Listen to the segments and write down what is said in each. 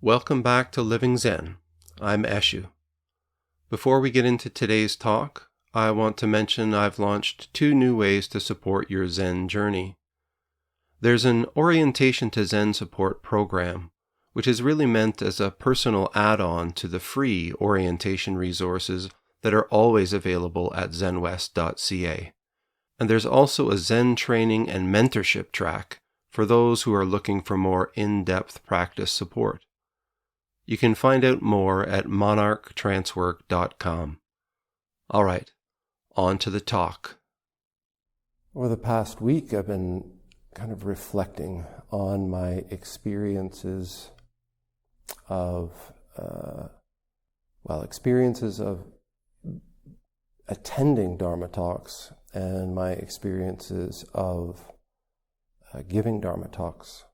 Welcome back to Living Zen. I'm Eshū. Before we get into today's talk, I want to mention I've launched 2 new ways to support your Zen journey. There's an Orientation to Zen Support program, which is really meant as a personal add-on to the free orientation resources that are always available at zenwest.ca. And there's also a Zen training and mentorship track for those who are looking for more in-depth practice support. You can find out more at monarchtranswork.com. All right, on to the talk. Over the past week, I've been kind of reflecting on my experiences of attending Dharma talks and my experiences of giving Dharma talks.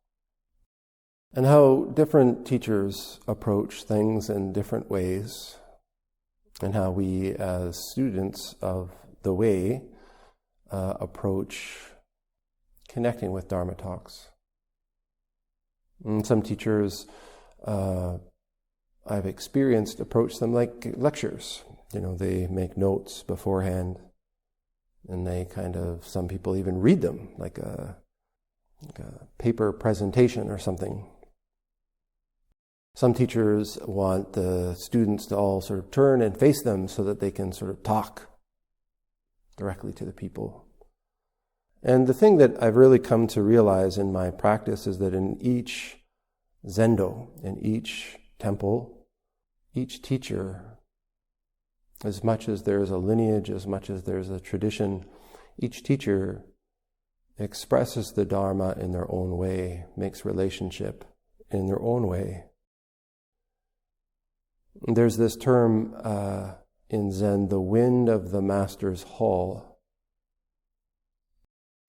And how different teachers approach things in different ways, and how we as students of the way approach connecting with Dharma talks. And some teachers I've experienced approach them like lectures. They make notes beforehand, and they some people even read them like a paper presentation or something. Some teachers want the students to all sort of turn and face them so that they can sort of talk directly to the people. And the thing that I've really come to realize in my practice is that in each zendo, in each temple, each teacher, as much as there's a lineage, as much as there's a tradition, each teacher expresses the Dharma in their own way, makes relationship in their own way. There's this term in Zen, the wind of the master's hall.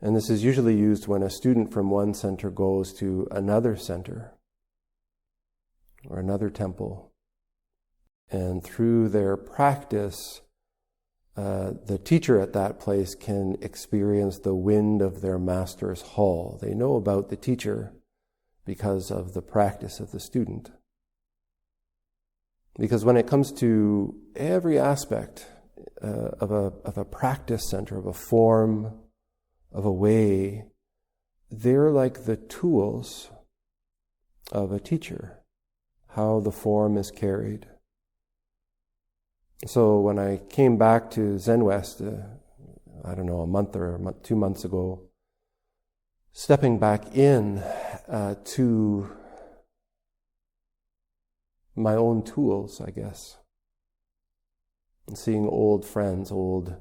And this is usually used when a student from one center goes to another center or another temple. And through their practice, the teacher at that place can experience the wind of their master's hall. They know about the teacher because of the practice of the student. Because when it comes to every aspect of a practice center, of a form, of a way, they're like the tools of a teacher, how the form is carried. So when I came back to Zen West, a month or 2 months ago, stepping back in to my own tools, I guess, and seeing old friends, old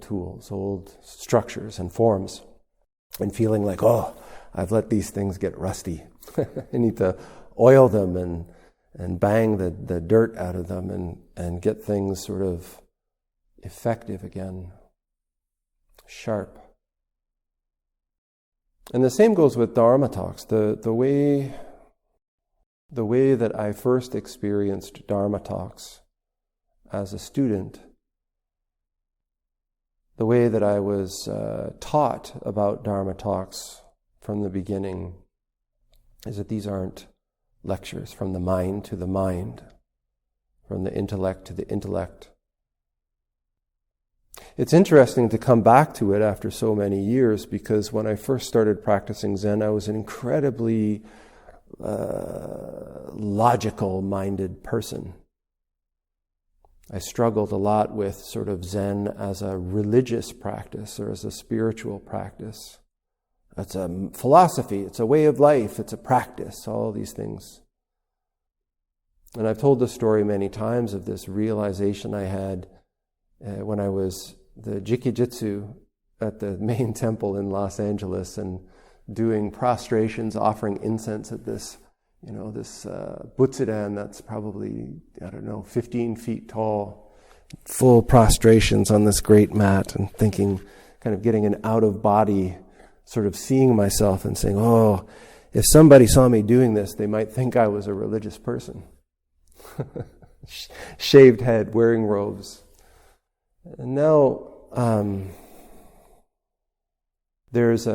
tools, old structures and forms, and feeling like, I've let these things get rusty. I need to oil them and bang the dirt out of them and get things sort of effective again, sharp. And the same goes with Dharma talks. The way that I first experienced Dharma talks as a student, the way that I was taught about Dharma talks from the beginning, is that these aren't lectures from the mind to the mind, from the intellect to the intellect. It's interesting to come back to it after so many years, because when I first started practicing Zen, I was an incredibly logical-minded person. I struggled a lot with sort of Zen as a religious practice or as a spiritual practice. It's a philosophy, it's a way of life, it's a practice, all these things. And I've told the story many times of this realization I had when I was the Jikijitsu at the main temple in Los Angeles and doing prostrations, offering incense at this Butsudan that's probably, 15 feet tall, full prostrations on this great mat, and thinking, kind of getting an out-of-body, sort of seeing myself and saying, if somebody saw me doing this, they might think I was a religious person. Shaved head, wearing robes. And now there's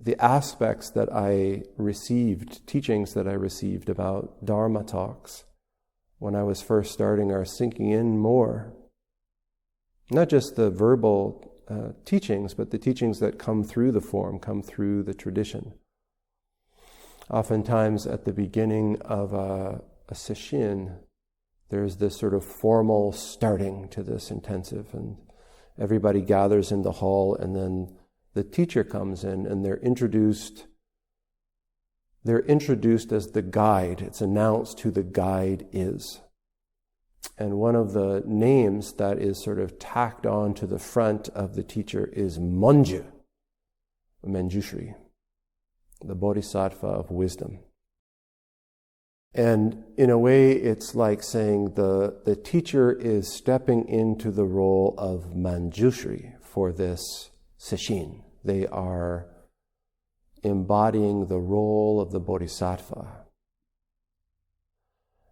the aspects that I received, teachings that I received about Dharma talks when I was first starting are sinking in more. Not just the verbal teachings, but the teachings that come through the form, come through the tradition. Oftentimes at the beginning of a sesshin, there's this sort of formal starting to this intensive, and everybody gathers in the hall, and then the teacher comes in, and they're introduced as the guide. It's announced who the guide is. And one of the names that is sort of tacked on to the front of the teacher is Manju, Manjushri, the Bodhisattva of wisdom. And in a way, it's like saying the teacher is stepping into the role of Manjushri for this sesshin. They are embodying the role of the Bodhisattva.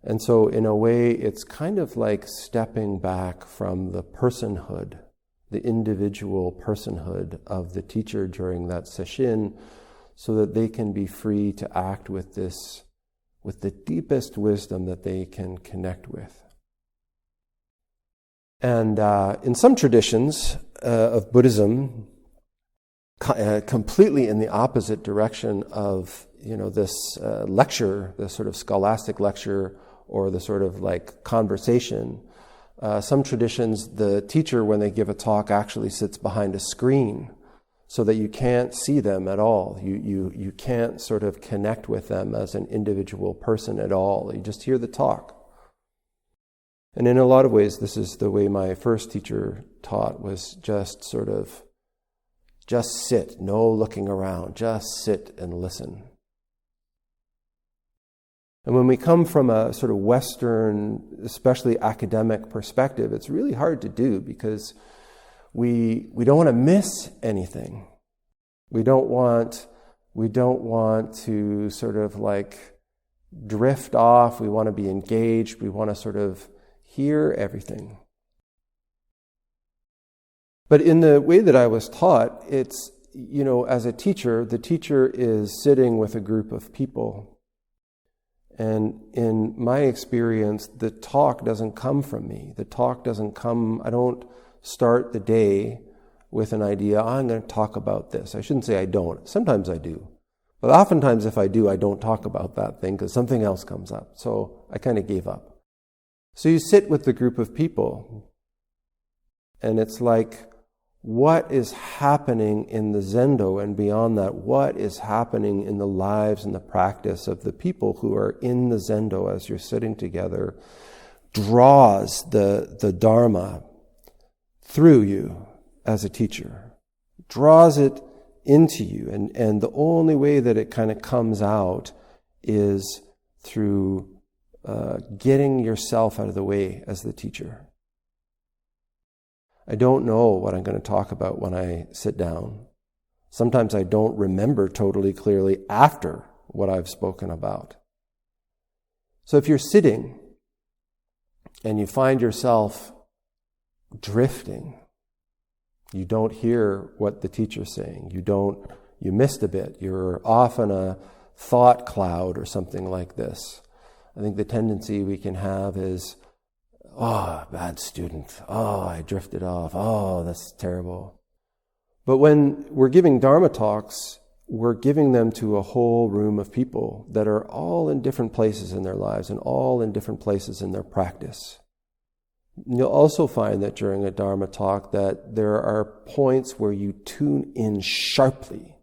And so in a way, it's kind of like stepping back from the personhood, the individual personhood of the teacher during that sesshin, so that they can be free to act with the deepest wisdom that they can connect with. And in some traditions of Buddhism, completely in the opposite direction of this lecture, this sort of scholastic lecture, or the sort of like conversation. Some traditions, the teacher, when they give a talk, actually sits behind a screen so that you can't see them at all. You can't sort of connect with them as an individual person at all. You just hear the talk. And in a lot of ways, this is the way my first teacher taught, was just sit, no looking around, just sit and listen. And when we come from a sort of Western, especially academic perspective, it's really hard to do because we don't want to miss anything. We don't want to sort of like drift off. We want to be engaged. We want to sort of hear everything. But in the way that I was taught, it's, as a teacher, the teacher is sitting with a group of people. And in my experience, the talk doesn't come from me. The talk doesn't come, I don't start the day with an idea, I'm going to talk about this. I shouldn't say I don't. Sometimes I do. But oftentimes if I do, I don't talk about that thing because something else comes up. So I kind of gave up. So you sit with the group of people, and it's like, what is happening in the Zendo, and beyond that, what is happening in the lives and the practice of the people who are in the Zendo as you're sitting together, draws the Dharma through you as a teacher, draws it into you. And the only way that it kind of comes out is through getting yourself out of the way as the teacher. I don't know what I'm going to talk about when I sit down. Sometimes I don't remember totally clearly after what I've spoken about. So if you're sitting and you find yourself drifting, you don't hear what the teacher's saying, you missed a bit, you're off in a thought cloud or something like this. I think the tendency we can have is, oh, bad student. Oh, I drifted off. Oh, that's terrible. But when we're giving Dharma talks, we're giving them to a whole room of people that are all in different places in their lives and all in different places in their practice. You'll also find that during a Dharma talk that there are points where you tune in sharply,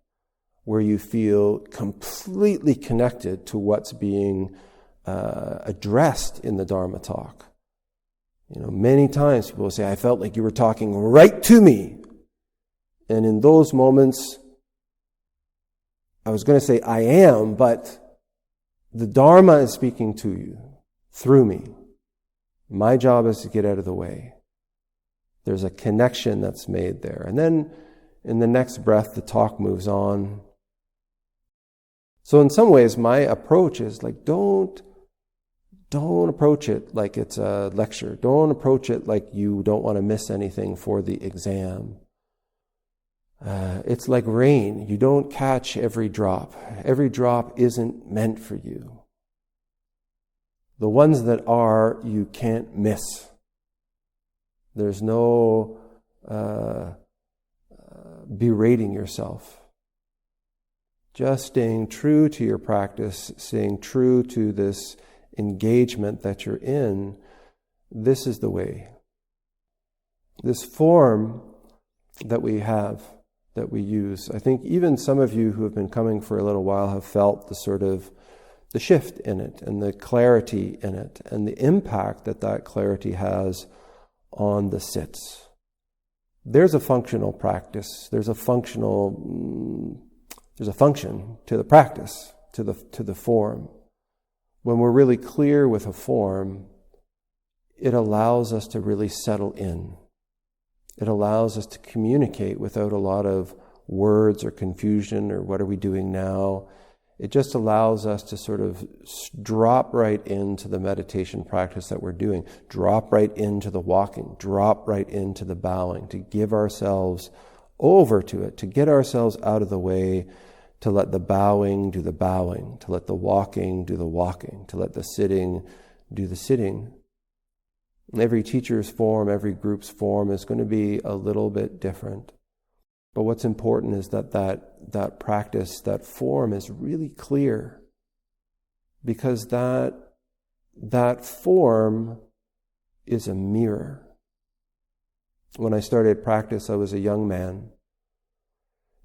where you feel completely connected to what's being addressed in the Dharma talk. Many times people will say, I felt like you were talking right to me. And in those moments, I was going to say I am, but the Dharma is speaking to you through me. My job is to get out of the way. There's a connection that's made there. And then in the next breath, the talk moves on. So in some ways, my approach is like, don't approach it like it's a lecture. Don't approach it like you don't want to miss anything for the exam. It's like rain. You don't catch every drop. Every drop isn't meant for you. The ones that are, you can't miss. There's no berating yourself. Just staying true to your practice, staying true to this engagement that you're in, this is the way. This form that we have, that we use, I think even some of you who have been coming for a little while have felt the shift in it and the clarity in it and the impact that clarity has on the sits. There's a functional practice. There's a function to the practice, to the form. When we're really clear with a form, it allows us to really settle in. It allows us to communicate without a lot of words or confusion or what are we doing now. It just allows us to sort of drop right into the meditation practice that we're doing, drop right into the walking, drop right into the bowing, to give ourselves over to it, to get ourselves out of the way, to let the bowing do the bowing, to let the walking do the walking, to let the sitting do the sitting. Every teacher's form, every group's form is going to be a little bit different. But what's important is that practice, that form is really clear, because that form is a mirror. When I started practice, I was a young man.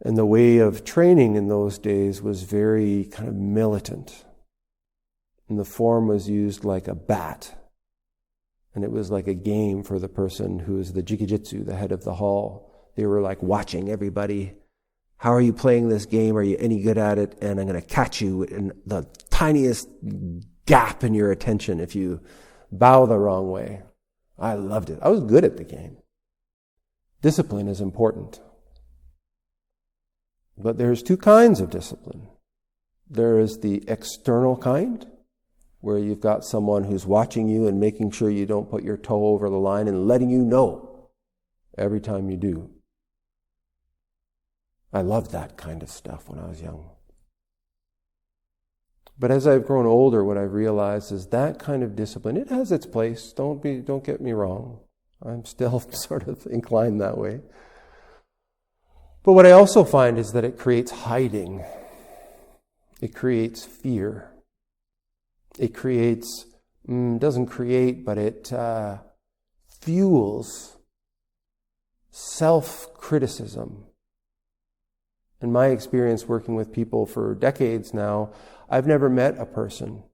And the way of training in those days was very kind of militant. And the form was used like a bat. And it was like a game for the person who is the jikijitsu, the head of the hall. They were like watching everybody. How are you playing this game? Are you any good at it? And I'm going to catch you in the tiniest gap in your attention if you bow the wrong way. I loved it. I was good at the game. Discipline is important. But there's two kinds of discipline. There is the external kind, where you've got someone who's watching you and making sure you don't put your toe over the line and letting you know every time you do. I loved that kind of stuff when I was young. But as I've grown older, what I've realized is that kind of discipline, it has its place. Don't get me wrong. I'm still sort of inclined that way. But what I also find is that it creates hiding. It creates fear. It creates, doesn't create, but it fuels self-criticism. In my experience working with people for decades now, I've never met a person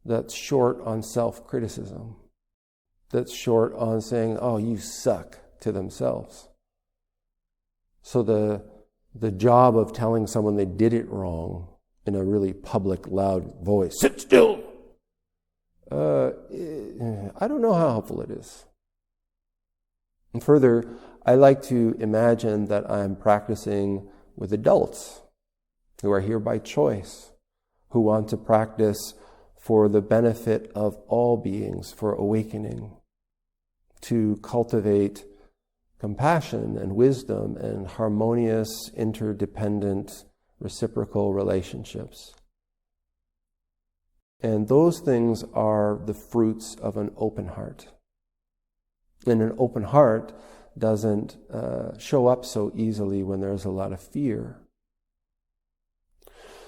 that's short on self-criticism, that's short on saying, oh, you suck, to themselves. So the job of telling someone they did it wrong in a really public, loud voice, sit still, I don't know how helpful it is. And further, I like to imagine that I'm practicing with adults who are here by choice, who want to practice for the benefit of all beings, for awakening, to cultivate compassion and wisdom and harmonious, interdependent, reciprocal relationships. And those things are the fruits of an open heart. And an open heart doesn't show up so easily when there's a lot of fear.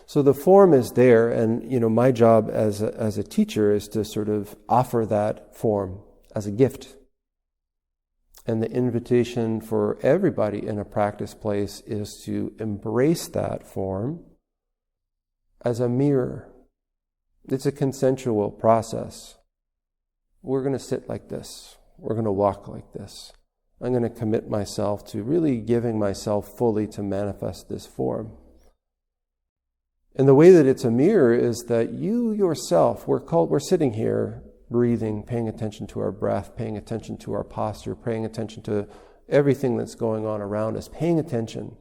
So the form is there, and my job as a teacher is to sort of offer that form as a gift. And the invitation for everybody in a practice place is to embrace that form as a mirror. It's a consensual process. We're going to sit like this. We're going to walk like this. I'm going to commit myself to really giving myself fully to manifest this form. And the way that it's a mirror is that you yourself, we're sitting here breathing, paying attention to our breath, paying attention to our posture, paying attention to everything that's going on around us, paying attention.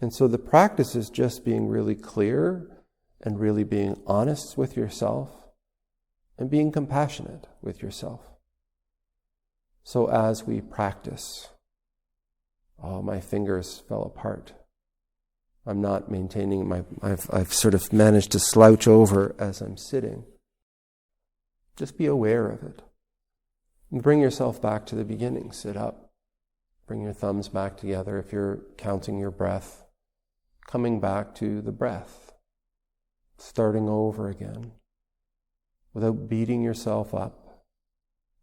And so the practice is just being really clear and really being honest with yourself and being compassionate with yourself. So as we practice, oh, my fingers fell apart. I'm not maintaining I've sort of managed to slouch over as I'm sitting. Just be aware of it. And bring yourself back to the beginning. Sit up. Bring your thumbs back together if you're counting your breath. Coming back to the breath. Starting over again. Without beating yourself up.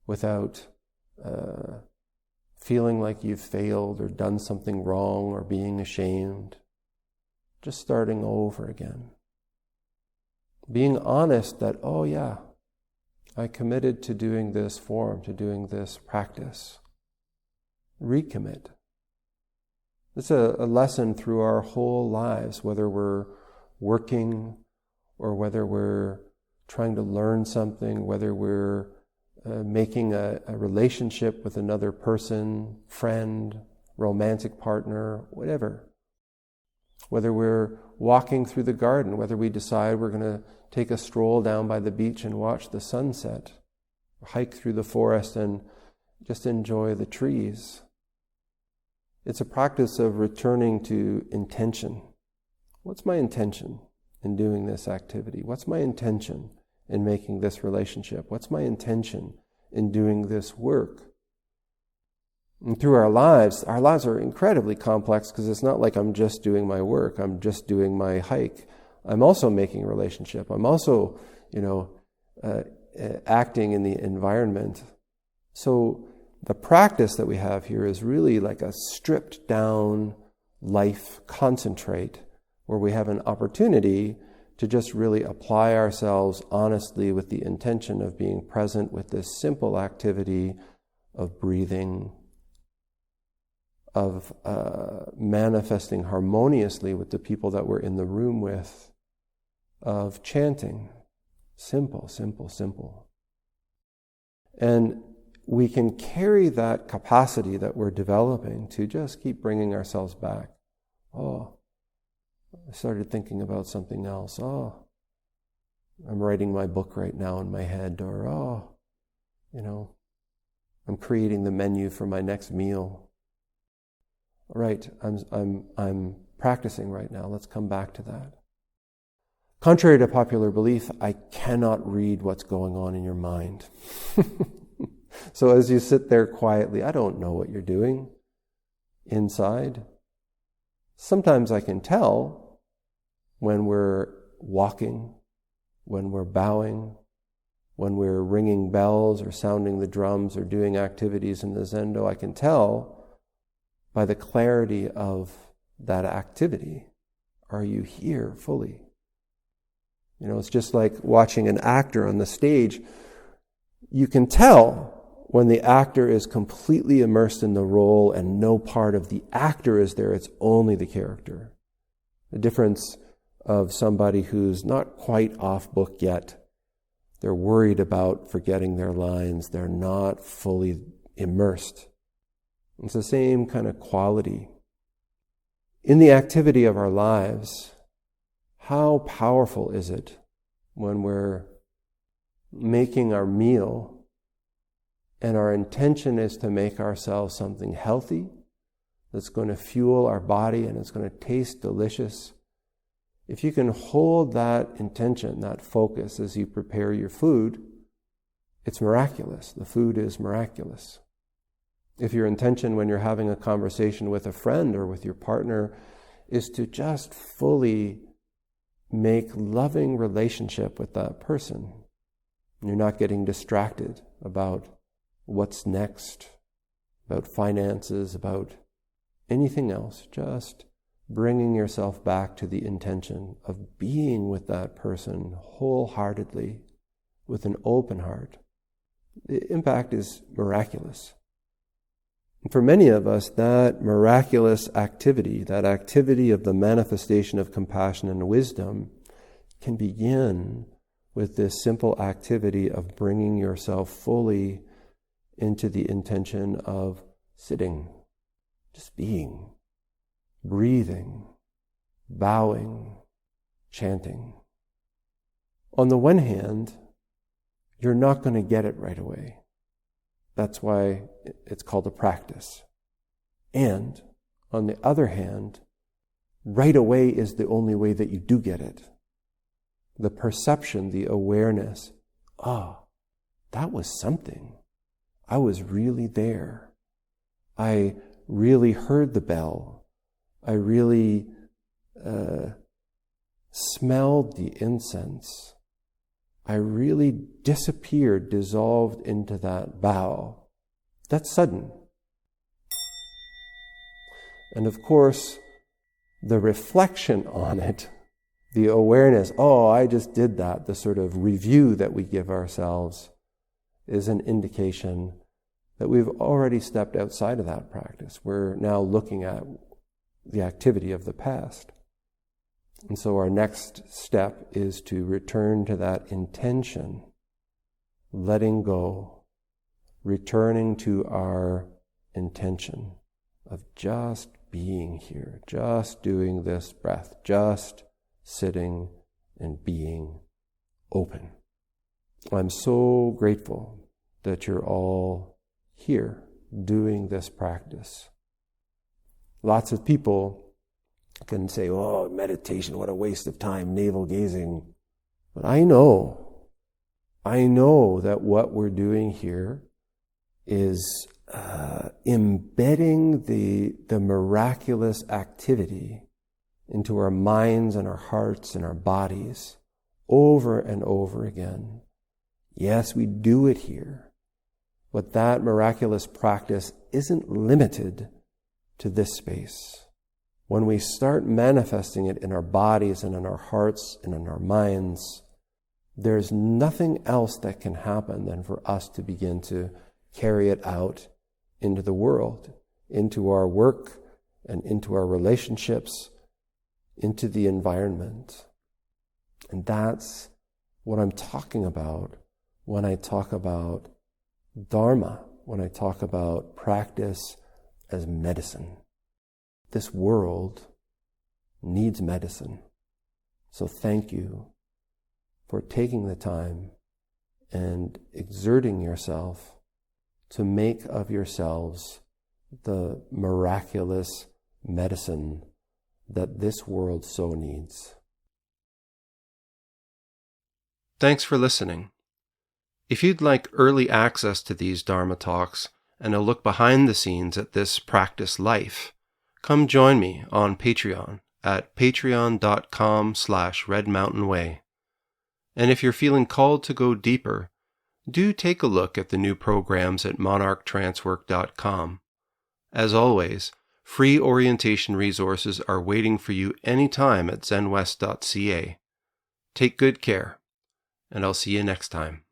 Without feeling like you've failed or done something wrong or being ashamed. Just starting over again. Being honest that, oh yeah, I committed to doing this form, to doing this practice. Recommit. It's a lesson through our whole lives, whether we're working or whether we're trying to learn something, whether we're making a relationship with another person, friend, romantic partner, whatever. Whether we're walking through the garden, whether we decide we're going to take a stroll down by the beach and watch the sunset, hike through the forest and just enjoy the trees. It's a practice of returning to intention. What's my intention in doing this activity? What's my intention in making this relationship? What's my intention in doing this work? And through our lives are incredibly complex because it's not like I'm just doing my work, I'm just doing my hike. I'm also making a relationship. I'm also, acting in the environment. So the practice that we have here is really like a stripped down life concentrate where we have an opportunity to just really apply ourselves honestly with the intention of being present with this simple activity of breathing, of manifesting harmoniously with the people that we're in the room with, of chanting. Simple, simple, simple. And we can carry that capacity that we're developing to just keep bringing ourselves back. Oh, I started thinking about something else. Oh, I'm writing my book right now in my head. Or, I'm creating the menu for my next meal. All right, I'm practicing right now. Let's come back to that. Contrary to popular belief, I cannot read what's going on in your mind. So as you sit there quietly, I don't know what you're doing inside. Sometimes I can tell when we're walking, when we're bowing, when we're ringing bells or sounding the drums or doing activities in the Zendo. I can tell by the clarity of that activity. Are you here fully? It's just like watching an actor on the stage. You can tell when the actor is completely immersed in the role and no part of the actor is there, it's only the character. The difference of somebody who's not quite off book yet. They're worried about forgetting their lines. They're not fully immersed. It's the same kind of quality. In the activity of our lives, how powerful is it when we're making our meal and our intention is to make ourselves something healthy that's going to fuel our body and it's going to taste delicious. If you can hold that intention, that focus as you prepare your food, it's miraculous. The food is miraculous. If your intention when you're having a conversation with a friend or with your partner is to just fully make loving relationship with that person, you're not getting distracted about what's next, about finances, about anything else, just bringing yourself back to the intention of being with that person wholeheartedly, with an open heart. The impact is miraculous. And for many of us, that miraculous activity, that activity of the manifestation of compassion and wisdom, can begin with this simple activity of bringing yourself fully into the intention of sitting, just being, breathing, bowing, chanting. On the one hand, you're not going to get it right away. That's why it's called a practice. And On the other hand, right away is the only way that you do get it. The perception, the awareness, that was something. I was really there. I really heard the bell. I really smelled the incense. I really disappeared, dissolved into that bow. That's sudden. And of course, the reflection on it, the awareness, I just did that, the sort of review that we give ourselves is an indication that we've already stepped outside of that practice. We're now looking at the activity of the past. And so our next step is to return to that intention, letting go, returning to our intention of just being here, just doing this breath, just sitting and being open. I'm so grateful that you're all here doing this practice. Lots of people can say, meditation, what a waste of time, navel gazing. But I know that what we're doing here is embedding the miraculous activity into our minds and our hearts and our bodies over and over again. Yes, we do it here, but that miraculous practice isn't limited to this space. When we start manifesting it in our bodies and in our hearts and in our minds, there's nothing else that can happen than for us to begin to carry it out into the world, into our work and into our relationships, into the environment. And that's what I'm talking about when I talk about Dharma, when I talk about practice as medicine. This world needs medicine. So thank you for taking the time and exerting yourself to make of yourselves the miraculous medicine that this world so needs. Thanks for listening. If you'd like early access to these Dharma talks and a look behind the scenes at this practice life, come join me on Patreon at patreon.com/redmountainway. And if you're feeling called to go deeper, do take a look at the new programs at monarchtrancework.com. As always, free orientation resources are waiting for you anytime at zenwest.ca. Take good care, and I'll see you next time.